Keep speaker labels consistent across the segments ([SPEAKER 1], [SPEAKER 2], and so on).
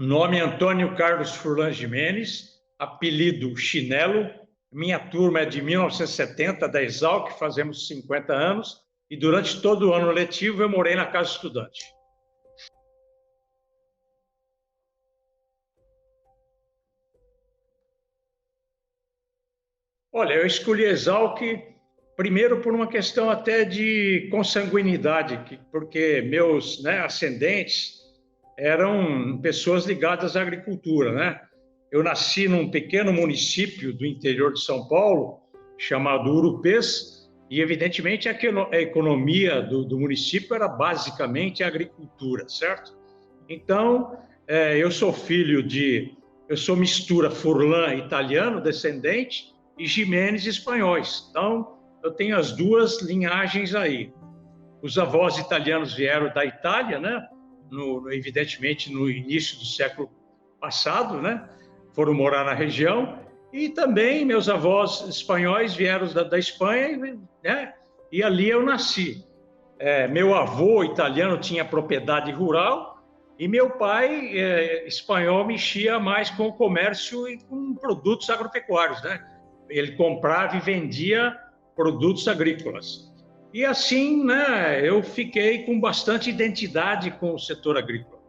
[SPEAKER 1] Nome Antônio Carlos Furlan Jimenez, apelido Chinelo. Minha turma é de 1970, da Exalc, fazemos 50 anos, e durante todo o ano letivo eu morei na Casa Estudante. Olha, eu escolhi Exalc primeiro por uma questão até de consanguinidade, porque meus ascendentes eram pessoas ligadas à agricultura, né? Eu nasci num pequeno município do interior de São Paulo, chamado Urupês, e evidentemente a economia do município era basicamente a agricultura, certo? Então, eu sou mistura Furlan italiano, descendente, e Jimenez espanhóis. Então, eu tenho as duas linhagens aí. Os avós italianos vieram da Itália, né? Evidentemente no início do século passado, né? Foram morar na região, e também meus avós espanhóis vieram da Espanha, né? E ali eu nasci. Meu avô italiano tinha propriedade rural e meu pai espanhol mexia mais com o comércio e com produtos agropecuários, né? Ele comprava e vendia produtos agrícolas. E assim, né, eu fiquei com bastante identidade com o setor agrícola.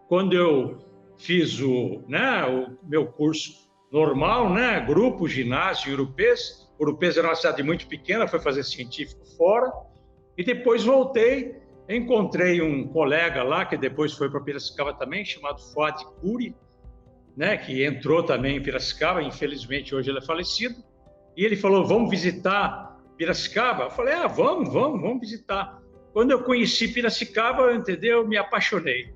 [SPEAKER 1] Quando eu fiz o meu curso normal, né, grupo, ginásio, Urupês. Urupês era uma cidade muito pequena, foi fazer científico fora, e depois voltei, encontrei um colega lá, que depois foi para Piracicaba também, chamado Fuad Curi, né, que entrou também em Piracicaba, infelizmente hoje ele é falecido, e ele falou, vamos visitar Piracicaba? Eu falei, vamos visitar. Quando eu conheci Piracicaba, entendeu? Me apaixonei.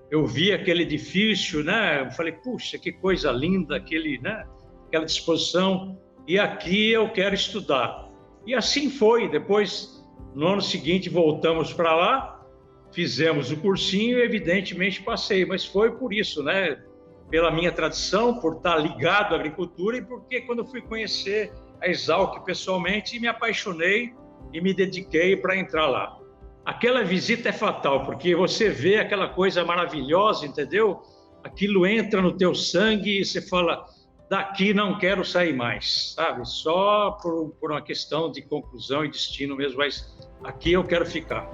[SPEAKER 1] Eu vi aquele edifício, né? Eu falei, puxa, que coisa linda, aquela disposição, e aqui eu quero estudar. E assim foi. Depois, no ano seguinte, voltamos para lá, fizemos o cursinho e, evidentemente, passei. Mas foi por isso, né? Pela minha tradição, por estar ligado à agricultura e porque quando eu fui conhecer a Exalc pessoalmente, me apaixonei e me dediquei para entrar lá. Aquela visita é fatal, porque você vê aquela coisa maravilhosa, entendeu? Aquilo entra no teu sangue e você fala, daqui não quero sair mais, sabe? Só por uma questão de conclusão e destino mesmo, mas aqui eu quero ficar.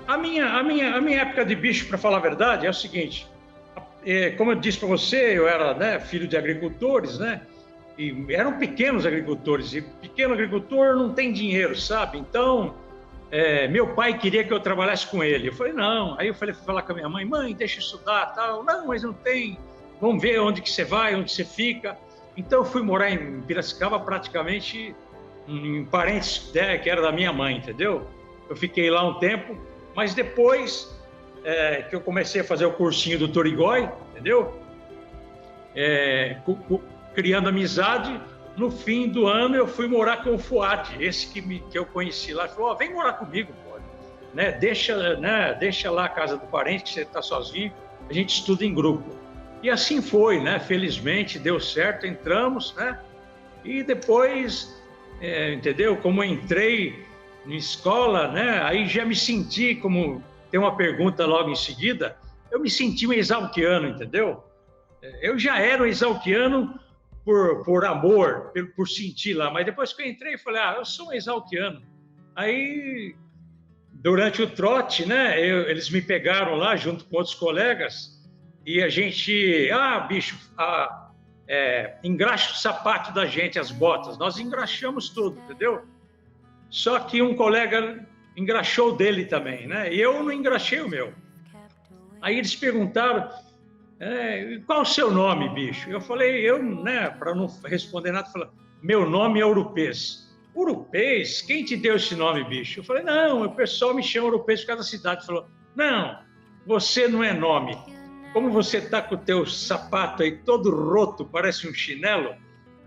[SPEAKER 1] A minha época de bicho, para falar a verdade, é o seguinte, como eu disse para você, eu era, né, filho de agricultores, né? E eram pequenos agricultores, e pequeno agricultor não tem dinheiro, sabe? Então, meu pai queria que eu trabalhasse com ele. Eu falei, não. Aí eu falei, fui falar com a minha mãe, deixa eu estudar, tal. Não, mas não tem, vamos ver onde que você vai, onde você fica. Então, eu fui morar em Piracicaba praticamente em parentes, né, que era da minha mãe, entendeu? Eu fiquei lá um tempo, mas depois que eu comecei a fazer o cursinho do Torigói, entendeu? Criando amizade, no fim do ano eu fui morar com o Fuad, esse que eu conheci lá. Ele falou, vem morar comigo, pô. Deixa lá a casa do parente, que você está sozinho, a gente estuda em grupo. E assim foi, né? Felizmente deu certo, entramos, né? E depois, entendeu? Como eu entrei na escola, né? Aí já me senti, como tem uma pergunta logo em seguida, eu me senti um exalquiano, entendeu? Eu já era um exalquiano por amor, por sentir lá, mas depois que eu entrei, eu falei, eu sou um exalquiano. Aí, durante o trote, né, eles me pegaram lá junto com outros colegas e a gente, bicho, engraxa o sapato da gente, as botas. Nós engraxamos tudo, entendeu? Só que um colega engraxou o dele também, né? E eu não engraxei o meu. Aí eles perguntaram, qual o seu nome, bicho? Eu falei, para não responder nada, falei, meu nome é Urupês. Urupês? Quem te deu esse nome, bicho? Eu falei, não, o pessoal me chama Urupês por causa da cidade. Falou, não, você não é nome. Como você está com o teu sapato aí todo roto, parece um chinelo,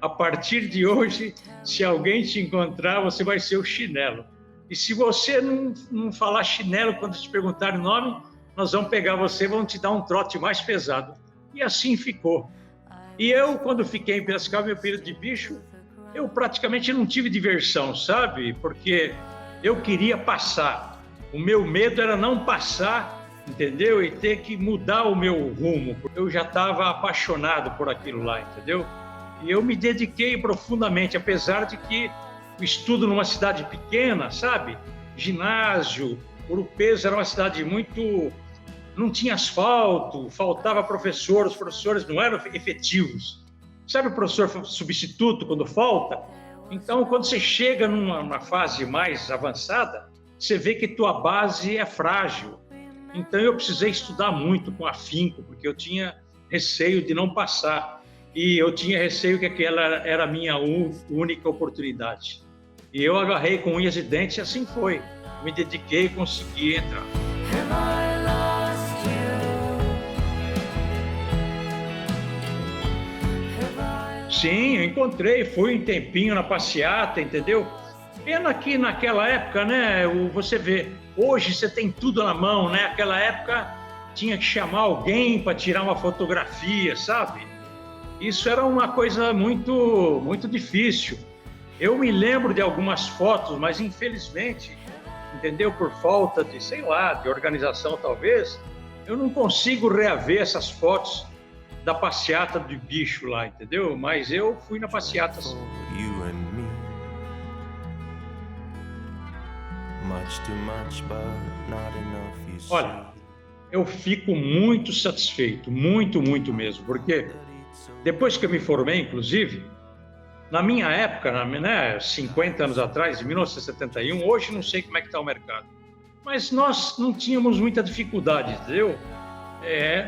[SPEAKER 1] a partir de hoje, se alguém te encontrar, você vai ser o Chinelo. E se você não falar chinelo quando te perguntarem o nome, nós vamos pegar você e vamos te dar um trote mais pesado. E assim ficou. E eu, quando fiquei em Piracicaba, meu período de bicho, eu praticamente não tive diversão, sabe? Porque Eu queria passar. O meu medo era não passar, entendeu? E ter que mudar o meu rumo. Eu já estava apaixonado por aquilo lá, entendeu? E eu me dediquei profundamente, apesar de que o estudo numa cidade pequena, sabe? Ginásio, Ouro-Preso era uma cidade muito... Não tinha asfalto, faltava professor, os professores não eram efetivos. Sabe o professor substituto quando falta? Então, quando você chega numa fase mais avançada, você vê que tua base é frágil. Então, eu precisei estudar muito com afinco, porque eu tinha receio de não passar. E eu tinha receio que aquela era a minha única oportunidade. E eu agarrei com unhas e dentes e assim foi. Me dediquei e consegui entrar. Sim, eu encontrei, fui um tempinho na passeata, entendeu? Pena que naquela época, né, você vê, hoje você tem tudo na mão, né? Naquela época tinha que chamar alguém para tirar uma fotografia, sabe? Isso era uma coisa muito, muito difícil. Eu me lembro de algumas fotos, mas infelizmente, entendeu? Por falta de, sei lá, de organização talvez, eu não consigo reaver essas fotos da passeata do bicho lá, entendeu? Mas eu fui na passeata sim. Olha, eu fico muito satisfeito, muito, muito mesmo, porque depois que eu me formei, inclusive, na minha época, né, 50 anos atrás, em 1971, hoje não sei como é que está o mercado, mas nós não tínhamos muita dificuldade, entendeu?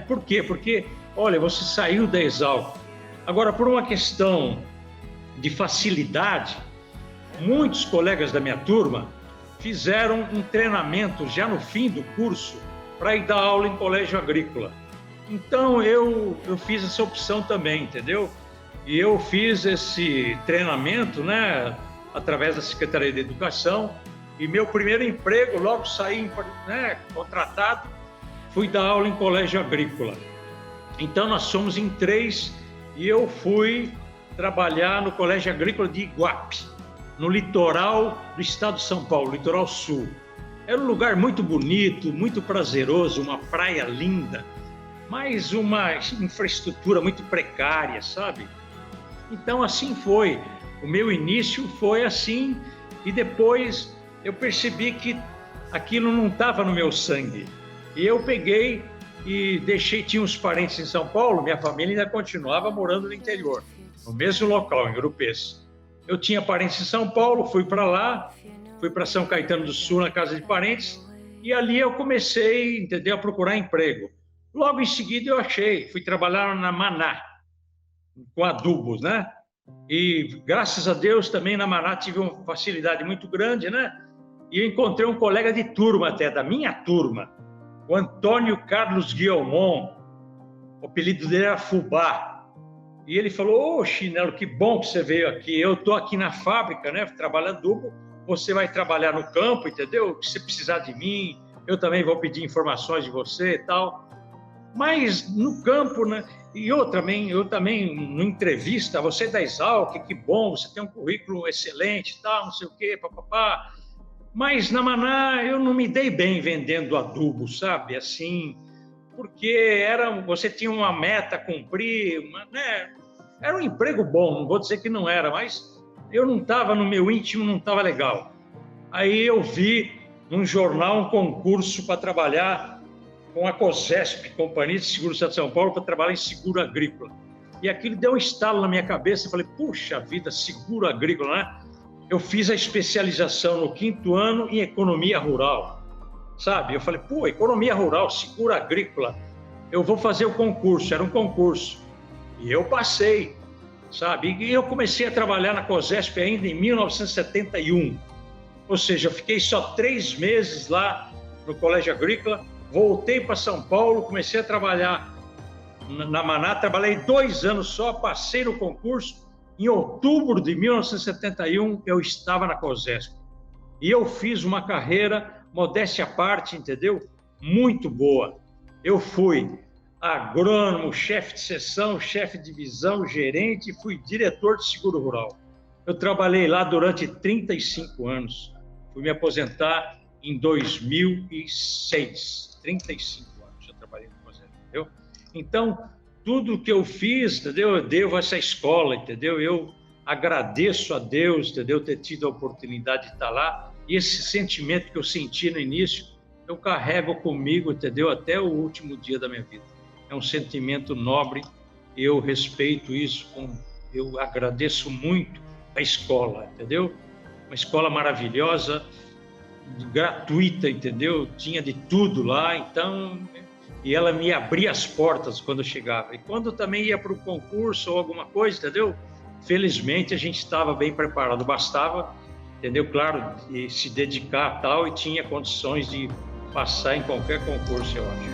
[SPEAKER 1] Por quê? Porque, olha, você saiu da Exalc. Agora, por uma questão de facilidade, muitos colegas da minha turma fizeram um treinamento já no fim do curso para ir dar aula em colégio agrícola. Então, eu fiz essa opção também, entendeu? E eu fiz esse treinamento, né, através da Secretaria de Educação, e meu primeiro emprego, logo saí, né, contratado, fui dar aula em colégio agrícola. Então, nós somos em 3 e eu fui trabalhar no Colégio Agrícola de Iguape, no litoral do estado de São Paulo, litoral sul. Era um lugar muito bonito, muito prazeroso, uma praia linda, mas uma infraestrutura muito precária, sabe? Então, assim foi. O meu início foi assim e depois eu percebi que aquilo não estava no meu sangue. E eu peguei e deixei, tinha uns parentes em São Paulo, minha família ainda continuava morando no interior, no mesmo local, em Ouro-Preso. Eu tinha parentes em São Paulo, fui para lá, fui para São Caetano do Sul, na casa de parentes, e ali eu comecei, entendeu, a procurar emprego. Logo em seguida eu achei, fui trabalhar na Maná, com adubos, né? E graças a Deus também na Maná tive uma facilidade muito grande, né? E eu encontrei um colega de turma até, da minha turma, o Antônio Carlos Guilmon, o apelido dele era Fubá. E ele falou, ô Chinelo, que bom que você veio aqui, eu estou aqui na fábrica, né, trabalhando adubo, você vai trabalhar no campo, entendeu? Se você precisar de mim, eu também vou pedir informações de você e tal. Mas no campo, né, e eu também, numa entrevista, você é da Exalc, que bom, você tem um currículo excelente, tal, não sei o quê, papapá. Mas na Maná eu não me dei bem vendendo adubo, sabe? Assim, porque você tinha uma meta a cumprir, né? Era um emprego bom, não vou dizer que não era, mas eu não estava, no meu íntimo, não estava legal. Aí eu vi num jornal um concurso para trabalhar com a COSESP, Companhia de Seguro do Estado de São Paulo, para trabalhar em seguro agrícola. E aquilo deu um estalo na minha cabeça, eu falei, puxa vida, seguro agrícola, né? Eu fiz a especialização no 5º ano em economia rural, sabe? Eu falei, pô, economia rural, seguro agrícola, eu vou fazer o concurso, era um concurso. E eu passei, sabe? E eu comecei a trabalhar na COSESP ainda em 1971. Ou seja, eu fiquei só 3 meses lá no Colégio Agrícola, voltei para São Paulo, comecei a trabalhar na Maná, trabalhei 2 anos só, passei no concurso. Em outubro de 1971, eu estava na COSESP. E eu fiz uma carreira, modéstia à parte, entendeu? Muito boa. Eu fui agrônomo, chefe de seção, chefe de divisão, gerente, e fui diretor de seguro rural. Eu trabalhei lá durante 35 anos. fui me aposentar em 2006, 35 anos eu trabalhei no Cruzeiro, entendeu? Então, tudo que eu fiz, entendeu? Eu devo a essa escola, entendeu? Eu agradeço a Deus, entendeu? Ter tido a oportunidade de estar lá. E esse sentimento que eu senti no início, eu carrego comigo, entendeu? Até o último dia da minha vida. É um sentimento nobre, eu respeito isso, eu agradeço muito a escola, entendeu? Uma escola maravilhosa, gratuita, entendeu? Tinha de tudo lá, então... E ela me abria as portas quando eu chegava. E quando também ia para o concurso ou alguma coisa, entendeu? Felizmente, a gente estava bem preparado. Bastava, entendeu? Claro, e se dedicar tal, e tinha condições de passar em qualquer concurso, eu acho.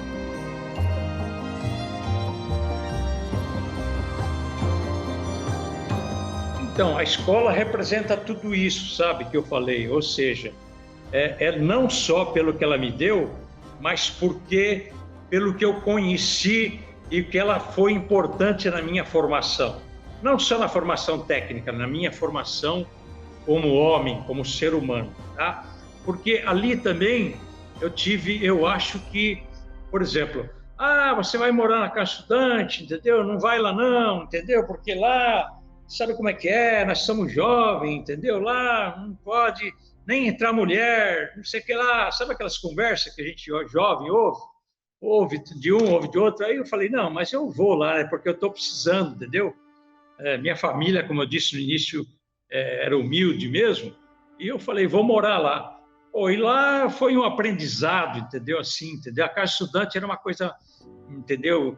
[SPEAKER 1] Então, a escola representa tudo isso, sabe, que eu falei. Ou seja, é não só pelo que ela me deu, mas porque pelo que eu conheci e que ela foi importante na minha formação. Não só na formação técnica, na minha formação como homem, como ser humano, tá? Porque ali também eu acho que, por exemplo, você vai morar na casa estudante, entendeu? Não vai lá não, entendeu? Porque lá, sabe como é que é? Nós somos jovens, entendeu? Lá não pode nem entrar mulher, não sei o que lá. Sabe aquelas conversas que a gente jovem ouve de um, ouve de outro? Aí eu falei, não, mas eu vou lá, né? Porque eu estou precisando, entendeu? Minha família, como eu disse no início, era humilde mesmo, e eu falei, vou morar lá. E lá foi um aprendizado, entendeu? Assim, entendeu? A casa estudante era uma coisa, entendeu?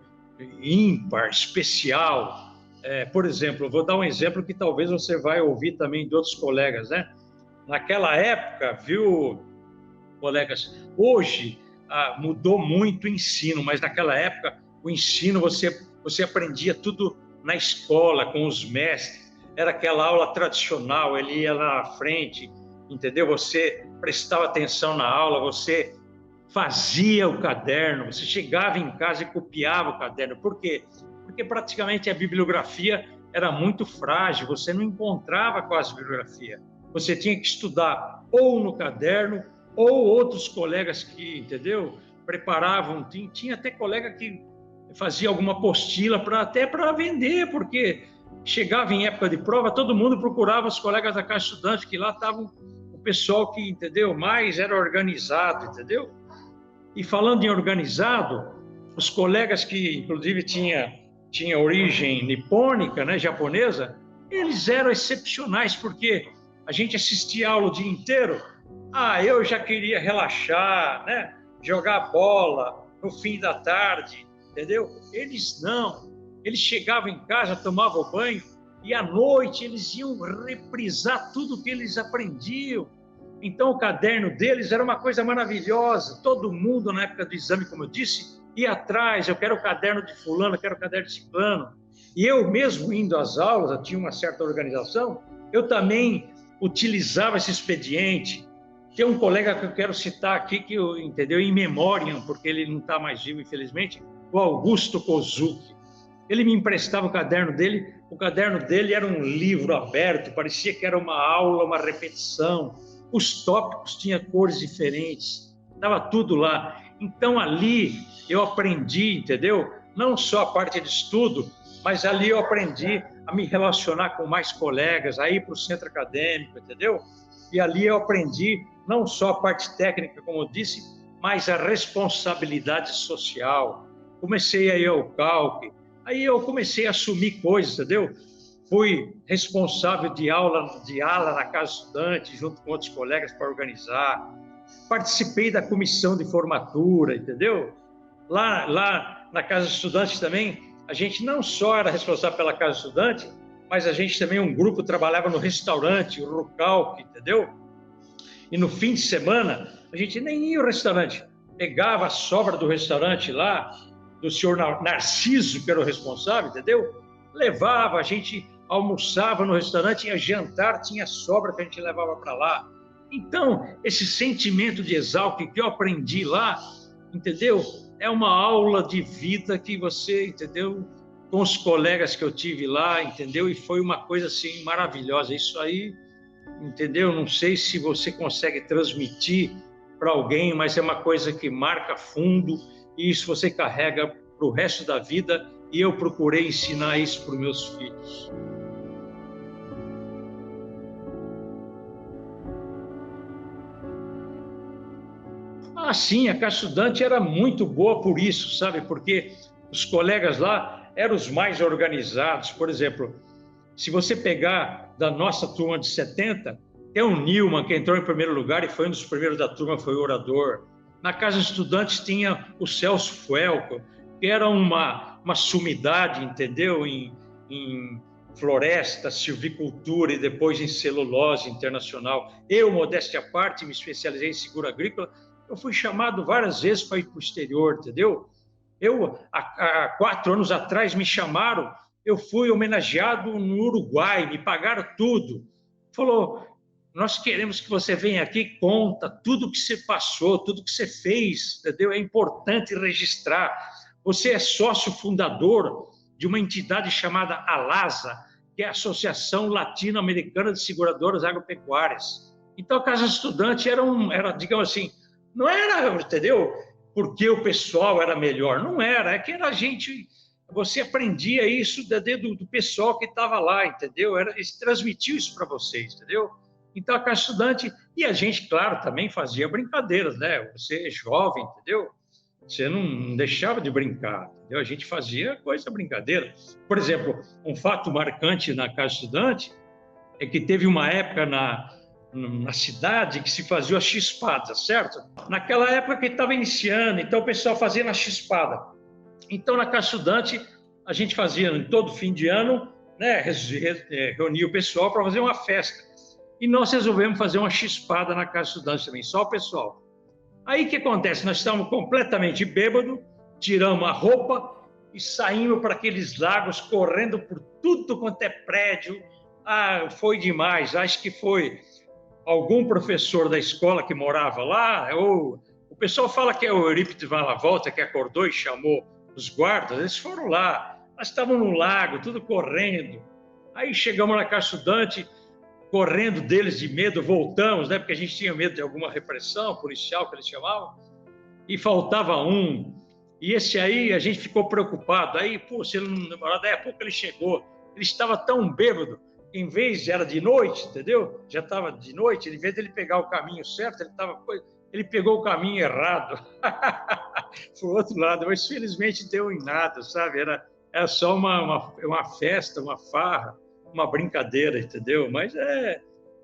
[SPEAKER 1] Ímpar, especial. Por exemplo, eu vou dar um exemplo que talvez você vai ouvir também de outros colegas, né? Naquela época, viu, colegas, hoje mudou muito o ensino, mas naquela época o ensino você aprendia tudo na escola, com os mestres, era aquela aula tradicional, ele ia lá na frente, entendeu? Você prestava atenção na aula, você fazia o caderno, você chegava em casa e copiava o caderno. Por quê? Porque praticamente a bibliografia era muito frágil, você não encontrava quase bibliografia. Você tinha que estudar ou no caderno, ou outros colegas que, entendeu? Preparavam, tinha até colega que fazia alguma apostila até para vender, porque chegava em época de prova, todo mundo procurava os colegas da casa estudante, que lá estavam o pessoal que, entendeu, mais era organizado, entendeu? E falando em organizado, os colegas que, inclusive, tinha origem nipônica, né, japonesa, eles eram excepcionais, porque a gente assistia aula o dia inteiro, eu já queria relaxar, né, jogar bola no fim da tarde, entendeu? Eles não. Eles chegavam em casa, tomavam banho e à noite eles iam reprisar tudo que eles aprendiam. Então o caderno deles era uma coisa maravilhosa. Todo mundo na época do exame, como eu disse, ia atrás. Eu quero o caderno de fulano, eu quero o caderno de ciclano. E eu mesmo indo às aulas, eu tinha uma certa organização, eu também utilizava esse expediente. Tem um colega que eu quero citar aqui, que eu, entendeu, em memória, porque ele não está mais vivo, infelizmente, o Augusto Kozuki. Ele me emprestava o caderno dele era um livro aberto, parecia que era uma aula, uma repetição. Os tópicos tinham cores diferentes, estava tudo lá. Então, ali eu aprendi, entendeu? Não só a parte de estudo, mas ali eu aprendi a me relacionar com mais colegas, a ir para o centro acadêmico, entendeu? E ali eu aprendi não só a parte técnica, como eu disse, mas a responsabilidade social. Comecei a ir ao CALC, aí eu comecei a assumir coisas, entendeu? Fui responsável de ala na casa estudante, junto com outros colegas para organizar. Participei da comissão de formatura, entendeu? Lá na casa estudante também, a gente não só era responsável pela casa estudante, mas a gente também, um grupo, trabalhava no restaurante, o Rucalc, entendeu? E no fim de semana, a gente nem ia ao restaurante, pegava a sobra do restaurante lá, do senhor Narciso, que era o responsável, entendeu? Levava, a gente almoçava no restaurante, ia jantar, tinha sobra que a gente levava para lá. Então, esse sentimento de exalque que eu aprendi lá, entendeu? É uma aula de vida que você, entendeu? Com os colegas que eu tive lá, entendeu? E foi uma coisa assim maravilhosa. Isso aí entendeu? Não sei se você consegue transmitir para alguém, mas é uma coisa que marca fundo e isso você carrega para o resto da vida, e eu procurei ensinar isso para os meus filhos. Ah, sim, a Casa Estudante era muito boa por isso, sabe? Porque os colegas lá eram os mais organizados. Por exemplo, se você pegar da nossa turma de 70, tem o Nilman, que entrou em primeiro lugar e foi um dos primeiros da turma, foi orador. Na Casa Estudantes tinha o Celso Fuelco, que era uma sumidade, entendeu? Em floresta, silvicultura e depois em celulose internacional. Eu, modéstia à parte, me especializei em seguro agrícola. Eu fui chamado várias vezes para ir para o exterior, entendeu? Há 4 anos atrás, me chamaram, eu fui homenageado no Uruguai, me pagaram tudo. Falou, nós queremos que você venha aqui e conta tudo que você passou, tudo que você fez, entendeu? É importante registrar. Você é sócio fundador de uma entidade chamada ALASA, que é a Associação Latino-Americana de Seguradoras Agropecuárias. Então, a Casa Estudante era, digamos assim, não era, entendeu? Porque o pessoal era melhor. Não era, é que era a gente... Você aprendia isso do pessoal que estava lá, entendeu? Eles transmitiam isso para vocês, entendeu? Então, a Casa Estudante... E a gente, claro, também fazia brincadeiras, né? Você é jovem, entendeu? Você não deixava de brincar, entendeu? A gente fazia brincadeira. Por exemplo, um fato marcante na Casa Estudante é que teve uma época na cidade que se fazia a chispada, certo? Naquela época que estava iniciando, então o pessoal fazia na chispada. Então, na Casa Estudante, a gente fazia em todo fim de ano, né, reunia o pessoal para fazer uma festa. E nós resolvemos fazer uma chispada na Casa Estudante também, só o pessoal. Aí o que acontece? Nós estávamos completamente bêbados, tiramos a roupa e saímos para aqueles lagos, correndo por tudo quanto é prédio. Ah, foi demais, acho que foi algum professor da escola que morava lá, ou o pessoal fala que é o Eurípides Valavolta que acordou e chamou os guardas, eles foram lá, nós estávamos no lago, tudo correndo. Aí chegamos na Casa Estudante, correndo deles de medo, voltamos, né, porque a gente tinha medo de alguma repressão policial, que eles chamavam, e faltava um. E esse aí, a gente ficou preocupado. Aí, pô, se ele não demorar, daí a pouco ele chegou. Ele estava tão bêbado, em vez, era de noite, entendeu? Já estava de noite, em vez de ele pegar o caminho certo, ele pegou o caminho errado. Para o outro lado, mas felizmente deu em nada, sabe? Era só uma festa, uma farra, uma brincadeira, entendeu? Mas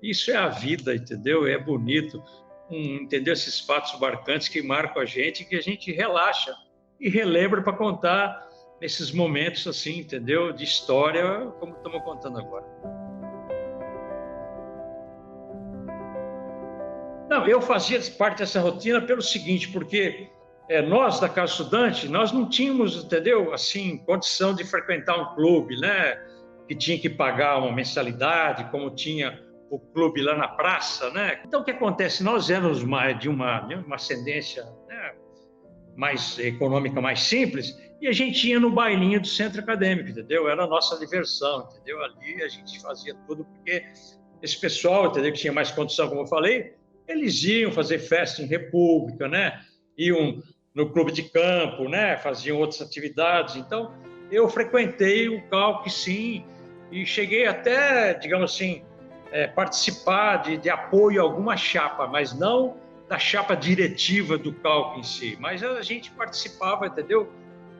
[SPEAKER 1] isso é a vida, entendeu? É bonito, entendeu? Esses fatos marcantes que marcam a gente, que a gente relaxa e relembra para contar nesses momentos assim, entendeu? De história, como estamos contando agora. Não, eu fazia parte dessa rotina pelo seguinte, porque nós da Casa Estudante, nós não tínhamos, entendeu? Assim, condição de frequentar um clube, né? Que tinha que pagar uma mensalidade, como tinha o clube lá na praça, né? Então, o que acontece? Nós éramos de uma ascendência, né, mais econômica, mais simples, e a gente ia no bailinho do centro acadêmico, entendeu? Era a nossa diversão, entendeu? Ali a gente fazia tudo, porque esse pessoal, entendeu, que tinha mais condição, como eu falei, eles iam fazer festa em república, né? Iam no clube de campo, né? Faziam outras atividades. Então, eu frequentei o CALC, sim, e cheguei até, digamos assim, participar de apoio a alguma chapa, mas não da chapa diretiva do CALC em si. Mas a gente participava, entendeu?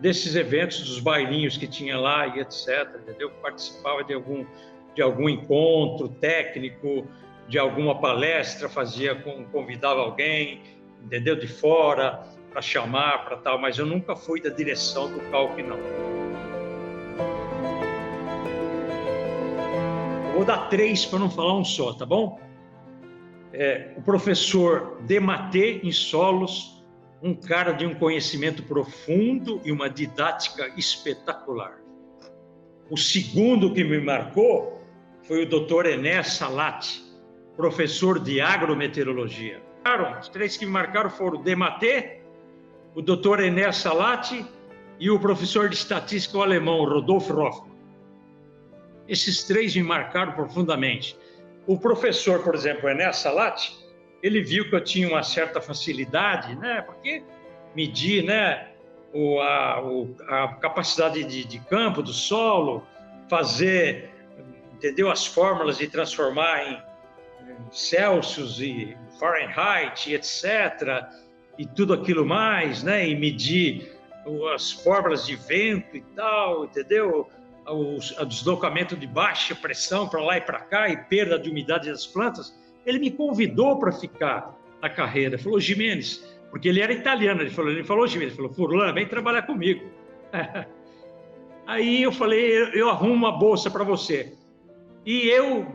[SPEAKER 1] Desses eventos, dos bailinhos que tinha lá e etc, entendeu? Participava de algum encontro técnico, de alguma palestra, convidava alguém, entendeu? De fora, para chamar, para tal, mas eu nunca fui da direção do CALC, não. Eu vou dar 3 para não falar um só, tá bom? O professor Dematê em Solos, um cara de um conhecimento profundo e uma didática espetacular. O segundo que me marcou foi o Dr. Enéas Salati, professor de agrometeorologia. Os 3 que me marcaram foram o Dematê, o Dr. Enéas Salati e o professor de estatística alemão, Rodolf Rothmann. Esses 3 me marcaram profundamente. o professor, por exemplo, Enéas Salati, ele viu que eu tinha uma certa facilidade, né? Porque medir, né, a capacidade de campo, do solo, fazer, entendeu, as fórmulas de transformar em Celsius e Fahrenheit, etc., e tudo aquilo mais, né? E medir as fórmulas de vento e tal, entendeu? O deslocamento de baixa pressão para lá e para cá e perda de umidade das plantas. Ele me convidou para ficar na carreira. Falou, Gimenez, porque ele era italiano. Ele falou, Gimenez, Furlan, vem trabalhar comigo. Aí eu falei, eu arrumo uma bolsa para você. E eu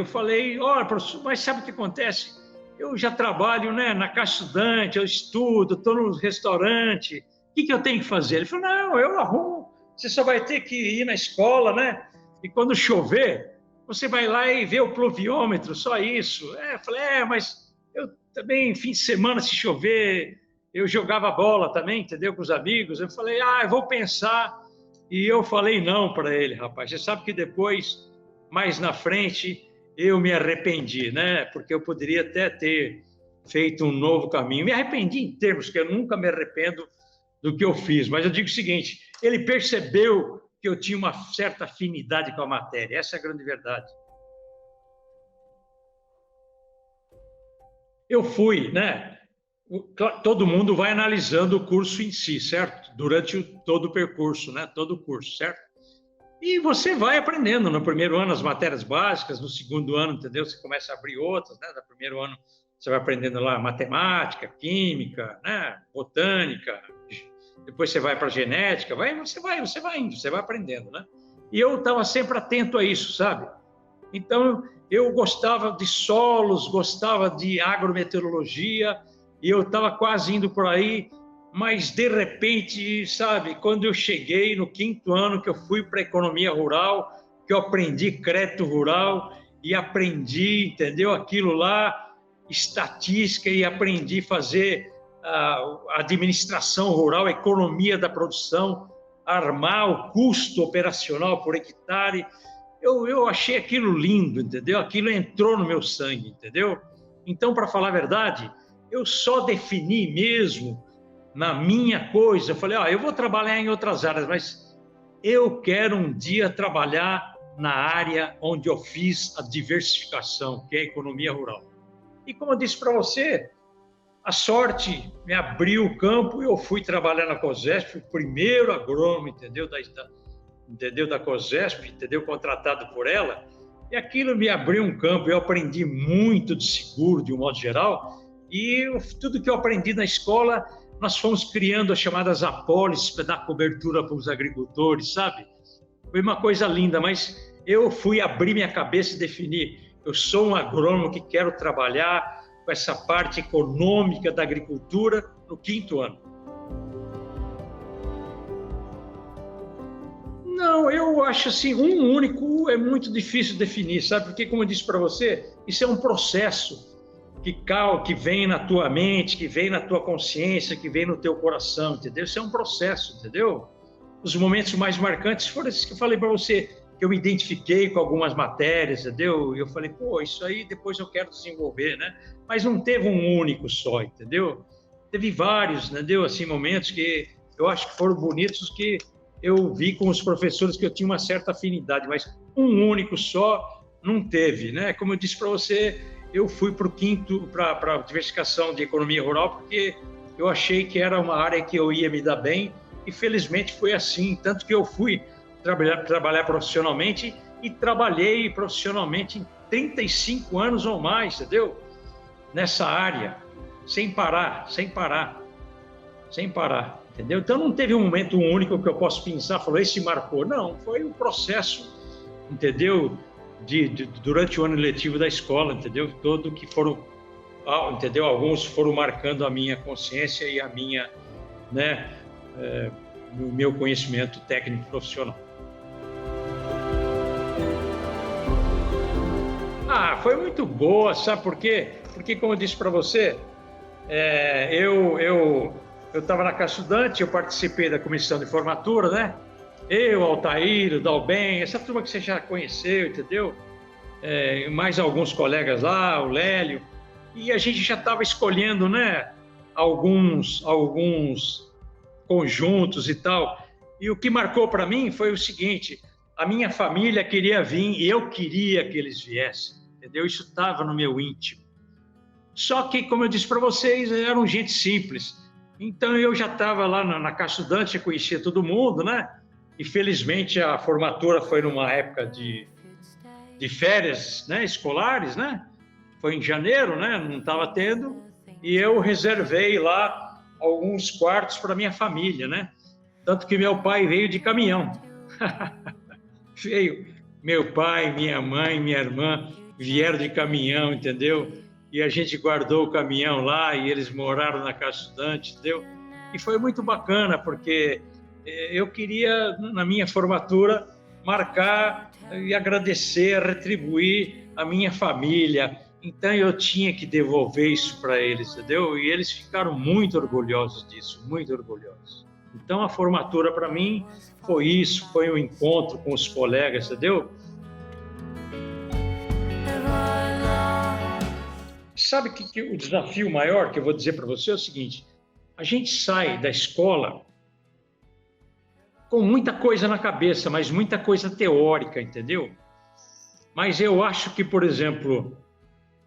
[SPEAKER 1] falei, olha, professor, mas sabe o que acontece? Eu já trabalho, né, na Caixa Estudante, eu estudo, estou no restaurante, o que eu tenho que fazer? Ele falou, não, eu arrumo, você só vai ter que ir na escola, né? E quando chover, você vai lá e vê o pluviômetro, só isso. Eu falei, mas eu também, fim de semana, se chover, eu jogava bola também, entendeu, com os amigos. Eu falei, eu vou pensar. E eu falei não para ele, rapaz. Você sabe que depois, mais na frente, eu me arrependi, né? Porque eu poderia até ter feito um novo caminho. Me arrependi em termos que eu nunca me arrependo do que eu fiz. Mas eu digo o seguinte, ele percebeu que eu tinha uma certa afinidade com a matéria. Essa é a grande verdade. Eu fui, né? Todo mundo vai analisando o curso em si, certo? Durante todo o percurso, né? Todo o curso, certo? E você vai aprendendo. No primeiro ano, as matérias básicas, no segundo ano, entendeu? Você começa a abrir outras, né? No primeiro ano, você vai aprendendo lá matemática, química, né? Botânica. Depois você vai para genética, você vai indo, você vai aprendendo, né? E eu estava sempre atento a isso, sabe? Então, eu gostava de solos, gostava de agrometeorologia, e eu estava quase indo por aí, mas de repente, sabe, quando eu cheguei no 5º ano, que eu fui para a economia rural, que eu aprendi crédito rural e aprendi, entendeu, aquilo lá, estatística, e aprendi a fazer a administração rural, a economia da produção, armar o custo operacional por hectare. Eu achei aquilo lindo, entendeu? Aquilo entrou no meu sangue, entendeu? Então, para falar a verdade, eu só defini mesmo na minha coisa. Eu falei, eu vou trabalhar em outras áreas, mas eu quero um dia trabalhar na área onde eu fiz a diversificação, que é a economia rural. E como eu disse para você, a sorte me abriu o campo e eu fui trabalhar na COSESP, o primeiro agrônomo, entendeu, da COSESP, entendeu, contratado por ela, e aquilo me abriu um campo. Eu aprendi muito de seguro, de um modo geral, e tudo que eu aprendi na escola, nós fomos criando as chamadas apólices para dar cobertura para os agricultores, sabe? Foi uma coisa linda, mas eu fui abrir minha cabeça e definir, eu sou um agrônomo que quero trabalhar com essa parte econômica da agricultura no 5º ano. Não, eu acho assim, um único é muito difícil definir, sabe? Porque, como eu disse para você, isso é um processo que vem na tua mente, que vem na tua consciência, que vem no teu coração, entendeu? Isso é um processo, entendeu? Os momentos mais marcantes foram esses que eu falei para você, que eu me identifiquei com algumas matérias, entendeu? E eu falei, isso aí depois eu quero desenvolver, né? Mas não teve um único só, entendeu? Teve vários, entendeu? Assim, momentos que eu acho que foram bonitos, que eu vi com os professores que eu tinha uma certa afinidade, mas um único só não teve, né? Como eu disse para você, eu fui para a diversificação de economia rural, porque eu achei que era uma área que eu ia me dar bem, e felizmente foi assim, tanto que eu fui trabalhar profissionalmente, e trabalhei profissionalmente em 35 anos ou mais, entendeu? Nessa área, sem parar, entendeu? Então não teve um momento único que eu possa pensar, esse marcou. Não, foi um processo, entendeu? Durante o ano letivo da escola, entendeu? Todo que foram, entendeu? Alguns foram marcando a minha consciência e a minha, né? O meu conhecimento técnico profissional. Foi muito boa, sabe por quê? Porque, como eu disse para você, eu estava na Caixa Estudante, eu participei da comissão de formatura, né? Eu, Altair, o Dalben, essa turma que você já conheceu, entendeu? mais alguns colegas lá, o Lélio, e a gente já estava escolhendo, né, alguns conjuntos e tal. E o que marcou para mim foi o seguinte: a minha família queria vir e eu queria que eles viessem, entendeu? Isso estava no meu íntimo. Só que, como eu disse para vocês, eram gente simples. Então eu já estava lá na Casa Estudante, já conhecia todo mundo, né? E felizmente a formatura foi numa época de férias, né, escolares, né? Foi em janeiro, né? Não estava tendo. E eu reservei lá alguns quartos para minha família, né? Tanto que meu pai veio de caminhão. Veio meu pai, minha mãe, minha irmã vieram de caminhão, entendeu? E a gente guardou o caminhão lá e eles moraram na Casa Estudante, entendeu? E foi muito bacana, porque eu queria, na minha formatura, marcar e agradecer, retribuir a minha família. Então eu tinha que devolver isso para eles, entendeu? E eles ficaram muito orgulhosos disso, muito orgulhosos. Então a formatura para mim foi isso, foi um encontro com os colegas, entendeu? Sabe que o desafio maior que eu vou dizer para você é o seguinte: a gente sai da escola com muita coisa na cabeça, mas muita coisa teórica, entendeu? Mas eu acho que, por exemplo,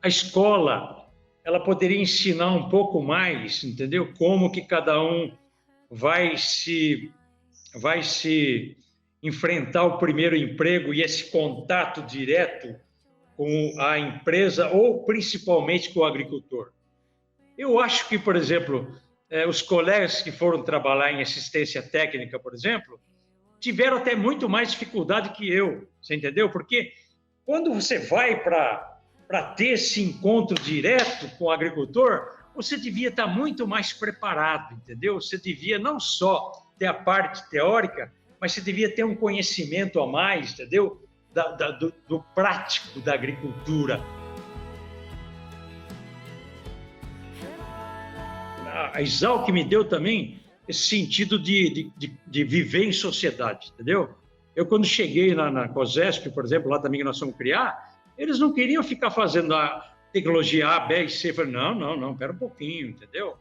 [SPEAKER 1] a escola, ela poderia ensinar um pouco mais, entendeu? Como que cada um vai se enfrentar o primeiro emprego e esse contato direto com a empresa ou principalmente com o agricultor. Eu acho que, por exemplo, os colegas que foram trabalhar em assistência técnica, por exemplo, tiveram até muito mais dificuldade que eu, você entendeu? Porque quando você vai para ter esse encontro direto com o agricultor, você devia estar muito mais preparado, entendeu? Você devia não só ter a parte teórica, mas você devia ter um conhecimento a mais, entendeu? Do prático da agricultura. A Exalc me deu também esse sentido de viver em sociedade, entendeu? Eu, quando cheguei na COSESP, por exemplo, lá também que nós fomos criar, eles não queriam ficar fazendo a tecnologia A, B e C. Eu falei, não, pera um pouquinho, entendeu?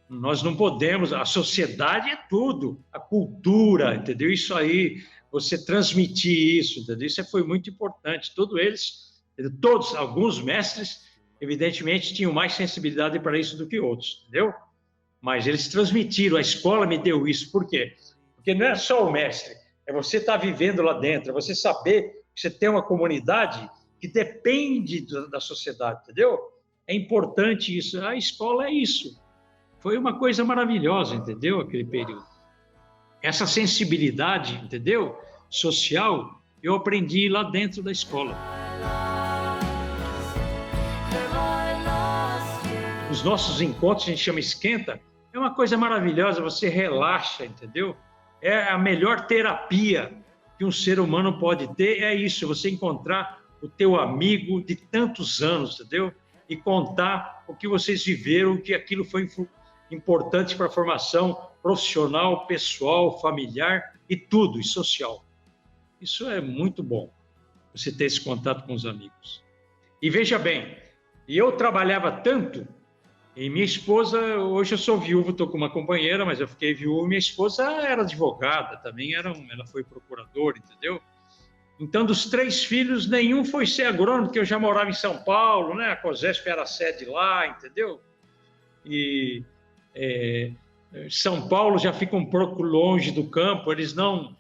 [SPEAKER 1] Nós não podemos, a sociedade é tudo, a cultura, entendeu? Isso aí, você transmitir isso, entendeu? Isso foi muito importante. Todos, alguns mestres, evidentemente, tinham mais sensibilidade para isso do que outros, entendeu? Mas eles transmitiram, a escola me deu isso. Por quê? Porque não é só o mestre, é você estar vivendo lá dentro, é você saber que você tem uma comunidade que depende da sociedade, entendeu? É importante isso. A escola é isso. Foi uma coisa maravilhosa, entendeu? Aquele período. Essa sensibilidade, entendeu? Social, eu aprendi lá dentro da escola. Os nossos encontros, a gente chama esquenta, é uma coisa maravilhosa, você relaxa, entendeu? É a melhor terapia que um ser humano pode ter, é isso, você encontrar o teu amigo de tantos anos, entendeu? E contar o que vocês viveram, que aquilo foi importante para a formação profissional, pessoal, familiar e tudo, e social. Isso é muito bom, você ter esse contato com os amigos. E veja bem, eu trabalhava tanto, e minha esposa, hoje eu sou viúvo, estou com uma companheira, mas eu fiquei viúvo, minha esposa era advogada também, ela foi procuradora, entendeu? Então, dos 3 filhos, nenhum foi ser agrônomo, porque eu já morava em São Paulo, né? A COSESP era a sede lá, entendeu? E São Paulo já fica um pouco longe do campo, eles não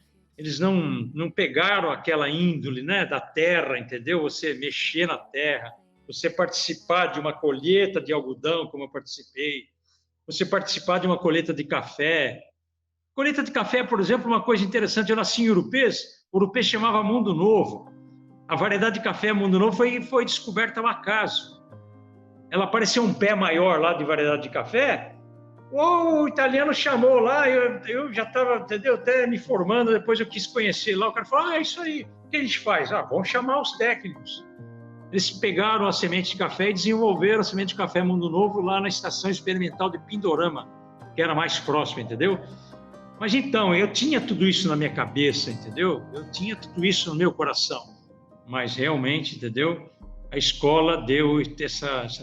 [SPEAKER 1] pegaram aquela índole, né, da terra, entendeu? Você mexer na terra, você participar de uma colheita de algodão, como eu participei, você participar de uma colheita de café. Colheita de café, por exemplo, uma coisa interessante, eu nasci em Urupês, Urupês chamava Mundo Novo. A variedade de café Mundo Novo foi descoberta ao acaso. Ela apareceu um pé maior lá de variedade de café, o italiano chamou lá, eu já estava, entendeu, até me formando, depois eu quis conhecer lá, o cara falou, isso aí, o que a gente faz? Vamos chamar os técnicos. Eles pegaram a semente de café e desenvolveram a semente de café Mundo Novo lá na Estação Experimental de Pindorama, que era mais próxima, entendeu? Mas então, eu tinha tudo isso na minha cabeça, entendeu? Eu tinha tudo isso no meu coração. mas realmente, entendeu? A escola deu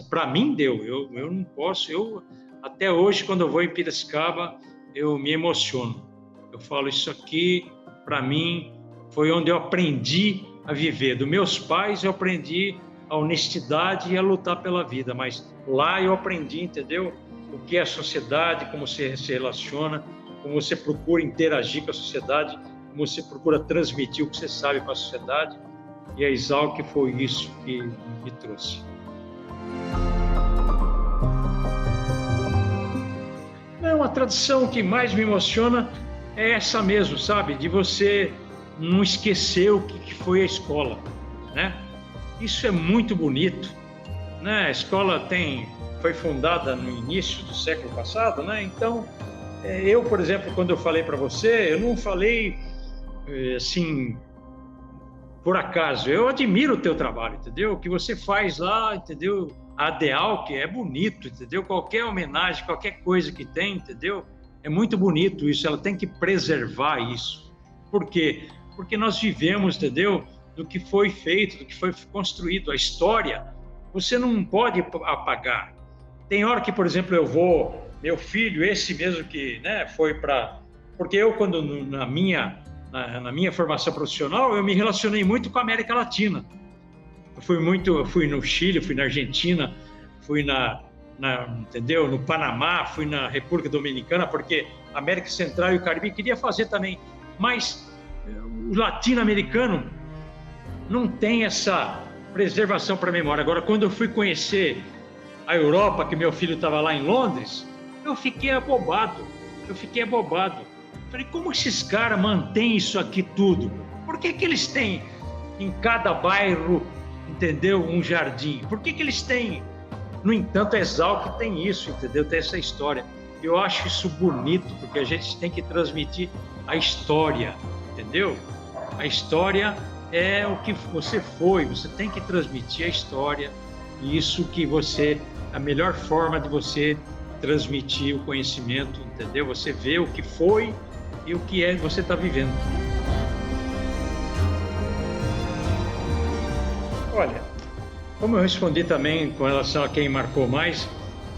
[SPEAKER 1] para mim deu. Eu não posso, até hoje quando eu vou em Piracicaba, eu me emociono. Eu falo isso aqui para mim foi onde eu aprendi a viver. Dos meus pais eu aprendi a honestidade e a lutar pela vida, mas lá eu aprendi, entendeu? O que é a sociedade, como você se relaciona, como você procura interagir com a sociedade, como você procura transmitir o que você sabe para a sociedade. E a Exalc foi isso que me trouxe. Não, a tradição que mais me emociona é essa mesmo, sabe? De você não esquecer o que foi a escola, né? Isso é muito bonito, né? A escola foi fundada no início do século passado, né? Então, eu, por exemplo, quando eu falei para você, eu não falei assim por acaso. Eu admiro o teu trabalho, entendeu? O que você faz lá, entendeu? A ADEALC é bonito, entendeu? Qualquer homenagem, qualquer coisa que tem, entendeu? É muito bonito isso, ela tem que preservar isso. Por quê? Porque nós vivemos, entendeu? Do que foi feito, do que foi construído. A história, você não pode apagar. Tem hora que, por exemplo, meu filho, esse mesmo que, né, foi para... Porque eu, quando na minha formação profissional, eu me relacionei muito com a América Latina. Eu fui no Chile, fui na Argentina, fui entendeu? No Panamá, fui na República Dominicana, porque a América Central e o Caribe queria fazer também. Mas o latino-americano não tem essa preservação para a memória. Agora, quando eu fui conhecer a Europa, que meu filho estava lá em Londres, eu fiquei abobado. Falei, como esses caras mantêm isso aqui tudo? Por que eles têm em cada bairro, entendeu, um jardim? Por que eles têm? No entanto, a Exalc tem isso, entendeu? Tem essa história. Eu acho isso bonito, porque a gente tem que transmitir a história, entendeu? A história é o que você foi, você tem que transmitir a história, e isso que a melhor forma de você transmitir o conhecimento, entendeu? Você vê o que foi e o que é que você está vivendo. Olha, como eu respondi também com relação a quem marcou mais,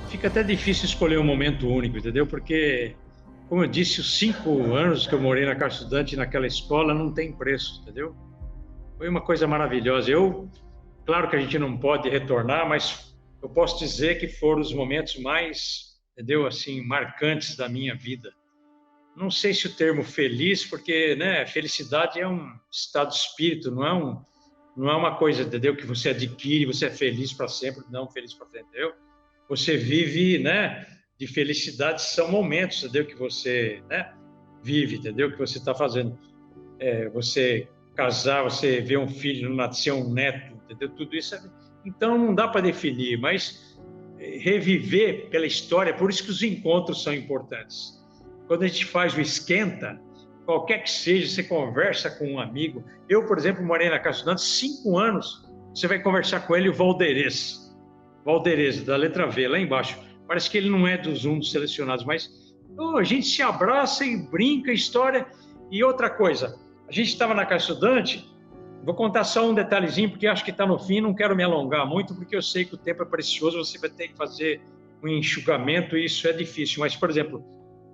[SPEAKER 1] fica até difícil escolher um momento único, entendeu? Porque, como eu disse, os 5 anos que eu morei na Casa Estudante, naquela escola, não tem preço, entendeu? Foi uma coisa maravilhosa. Claro que a gente não pode retornar, mas eu posso dizer que foram os momentos mais, entendeu, assim, marcantes da minha vida. Não sei se o termo feliz, porque, né, felicidade é um estado de espírito, não é uma coisa, entendeu, que você adquire, você é feliz para sempre, não feliz para sempre, entendeu? Você vive, né, de felicidade, são momentos, entendeu, que você, né, vive, entendeu, que você está fazendo. Você casar, você ver um filho nascer, um neto, entendeu? Tudo isso. Então, não dá para definir, mas reviver pela história, por isso que os encontros são importantes. Quando a gente faz o esquenta, qualquer que seja, você conversa com um amigo. Eu, por exemplo, morei na Casa Estudante 5 anos, você vai conversar com ele, o Valderez, da letra V, lá embaixo. Parece que ele não é um dos selecionados, mas a gente se abraça e brinca, história. E outra coisa, a gente estava na Casa Estudante, vou contar só um detalhezinho, porque acho que está no fim, não quero me alongar muito, porque eu sei que o tempo é precioso, você vai ter que fazer um enxugamento, e isso é difícil. Mas, por exemplo,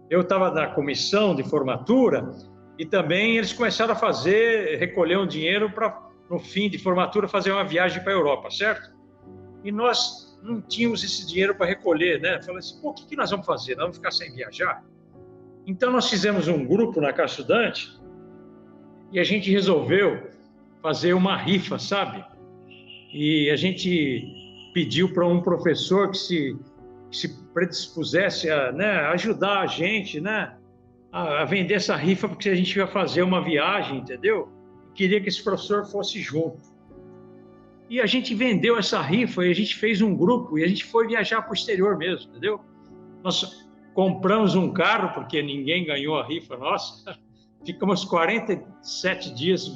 [SPEAKER 1] eu estava na comissão de formatura e também eles começaram a recolher um dinheiro para, no fim de formatura, fazer uma viagem para a Europa, certo? E nós não tínhamos esse dinheiro para recolher, né? Falei assim, pô, o que nós vamos fazer? Nós vamos ficar sem viajar? Então, nós fizemos um grupo na Casa Estudante e a gente resolveu fazer uma rifa, sabe? E a gente pediu para um professor que se predispusesse a, né, ajudar a gente, né, a vender essa rifa, porque a gente ia fazer uma viagem, entendeu? Queria que esse professor fosse junto. E a gente vendeu essa rifa e a gente fez um grupo e a gente foi viajar para o exterior mesmo, entendeu? Nós compramos um carro, porque ninguém ganhou a rifa nossa. Ficamos 47 dias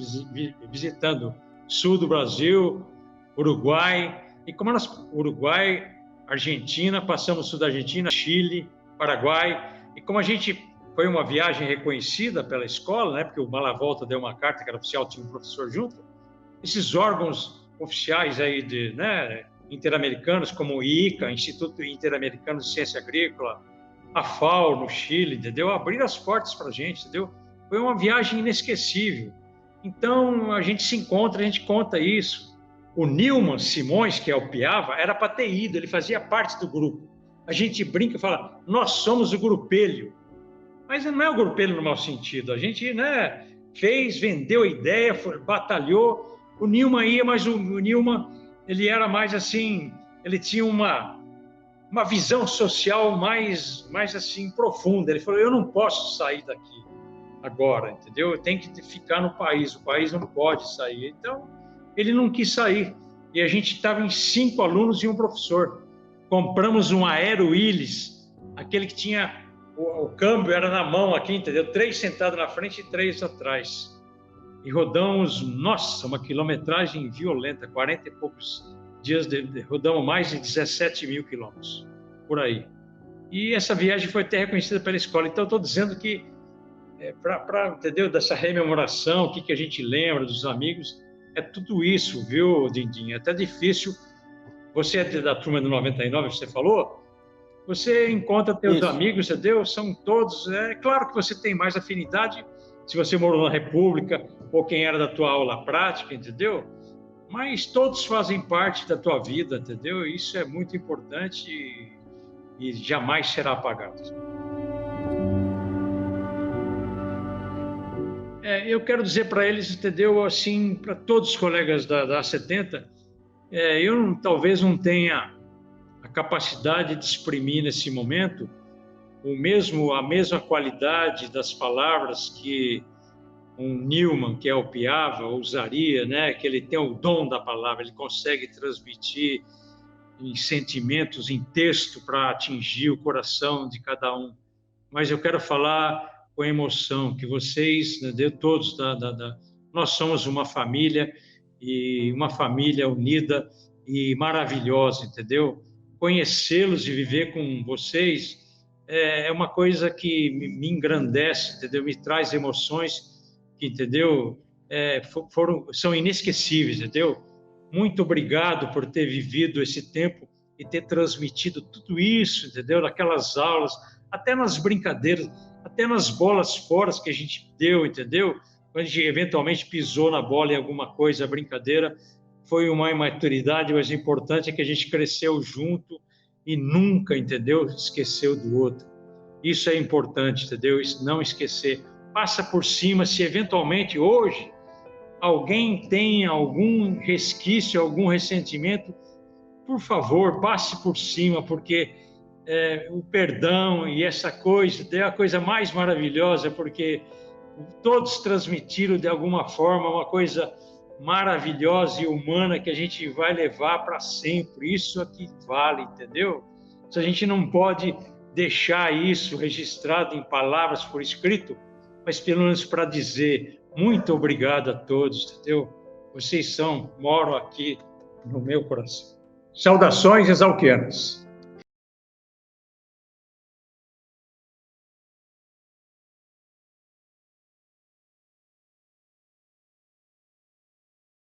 [SPEAKER 1] visitando sul do Brasil, Uruguai, Uruguai, Argentina, passamos sul da Argentina, Chile, Paraguai, e como a gente foi uma viagem reconhecida pela escola, né, porque o Malavolta deu uma carta que era oficial, tinha um professor junto, esses órgãos oficiais aí de, né, interamericanos, como o ICA, Instituto Interamericano de Ciência Agrícola, a FAO no Chile, entendeu? Abriram as portas para a gente, entendeu? Foi uma viagem inesquecível. Então, a gente se encontra, a gente conta isso. O Nilman Simões, que é o Piava, era para ter ido, ele fazia parte do grupo. A gente brinca e fala, nós somos o grupelho. Mas não é o grupelho no mau sentido. A gente, né, fez, vendeu a ideia, batalhou. O Nilman ia, mas o Nilman, ele era mais assim, ele tinha uma visão social mais assim profunda. Ele falou, eu não posso sair daqui agora, entendeu? Eu tenho que ficar no país, o país não pode sair. Então, ele não quis sair. E a gente estava em 5 alunos e um professor. Compramos um Aero Willys, aquele que tinha o câmbio era na mão aqui, entendeu? 3 sentados na frente e 3 atrás. E rodamos, nossa, uma quilometragem violenta, 40 e poucos dias, rodamos mais de 17 mil quilômetros, por aí. E essa viagem foi até reconhecida pela escola. Então, eu estou dizendo que, entendeu? Dessa rememoração, o que a gente lembra dos amigos, é tudo isso, viu, Dindim? É até difícil. Você é da turma do 99, você falou? Você encontra teus amigos, entendeu? São todos... É claro que você tem mais afinidade se você morou na República ou quem era da tua aula prática, entendeu? Mas todos fazem parte da tua vida, entendeu? Isso é muito importante e jamais será apagado. Eu quero dizer para eles, entendeu? Assim, para todos os colegas da A70, eu talvez não tenha a capacidade de exprimir nesse momento a mesma qualidade das palavras que um Nilman, que é o Piava, usaria, né? Que ele tem o dom da palavra, ele consegue transmitir em sentimentos, em texto, para atingir o coração de cada um. Mas eu quero falar com emoção, que vocês, né, todos, nós somos uma família, e uma família unida e maravilhosa, entendeu? Conhecê-los e viver com vocês é uma coisa que me engrandece, entendeu? Me traz emoções que, entendeu? São inesquecíveis, entendeu? Muito obrigado por ter vivido esse tempo e ter transmitido tudo isso, entendeu? Naquelas aulas, até nas brincadeiras, até nas bolas fora que a gente deu, entendeu? Quando a gente eventualmente pisou na bola em alguma coisa, a brincadeira foi uma imaturidade, mas o importante é que a gente cresceu junto e nunca, entendeu? Esqueceu do outro. Isso é importante, entendeu? Isso, não esquecer. Passa por cima, se eventualmente hoje alguém tem algum resquício, algum ressentimento, por favor, passe por cima, porque o perdão e essa coisa é a coisa mais maravilhosa, porque todos transmitiram de alguma forma uma coisa maravilhosa e humana que a gente vai levar para sempre. Isso aqui vale, entendeu? Se a gente não pode deixar isso registrado em palavras por escrito, mas pelo menos para dizer muito obrigado a todos, entendeu? Vocês moram aqui no meu coração. Saudações exalquianas.